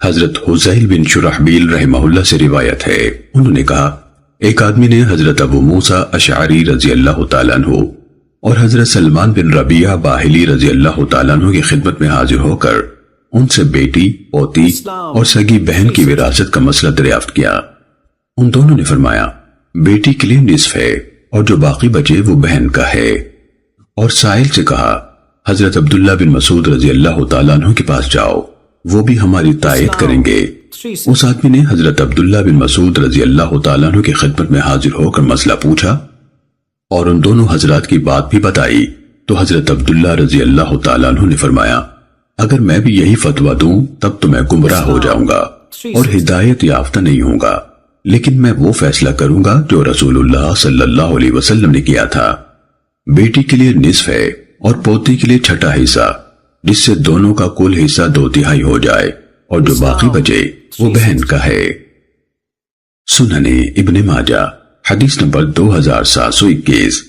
حضرت حزیل بن شرحبیل رحمہ اللہ سے روایت ہے، انہوں نے کہا ایک آدمی نے حضرت ابو موسیٰ اشعری رضی اللہ تعالیٰ عنہ اور حضرت سلمان بن ربیعہ باہلی رضی اللہ تعالیٰ عنہ کی خدمت میں حاضر ہو کر ان سے بیٹی، پوتی اور سگی بہن کی وراثت کا مسئلہ دریافت کیا۔ ان دونوں نے فرمایا بیٹی کے لیے نصف ہے اور جو باقی بچے وہ بہن کا ہے، اور سائل سے کہا حضرت عبداللہ بن مسعود رضی اللہ تعالیٰ عنہ کے پاس جاؤ، وہ بھی ہماری تائید کریں گے۔ اس آدمی نے حضرت عبداللہ بن مسعود رضی اللہ تعالیٰ عنہ کی خدمت میں حاضر ہو کر مسئلہ پوچھا اور ان دونوں حضرات کی بات بھی بتائی، تو حضرت عبداللہ رضی اللہ تعالیٰ عنہ نے فرمایا اگر میں بھی یہی فتویٰ دوں تب تو میں گمراہ ہو جاؤں گا اور ہدایت یافتہ نہیں ہوں گا، لیکن میں وہ فیصلہ کروں گا جو رسول اللہ صلی اللہ علیہ وسلم نے کیا تھا، بیٹی کے لیے نصف ہے اور پوتی کے لیے چھٹا حصہ، جس سے دونوں کا کل حصہ 2/3 ہو جائے، اور جو باقی بچے وہ بہن کا ہے۔ سنن ابن ماجہ حدیث نمبر 2721۔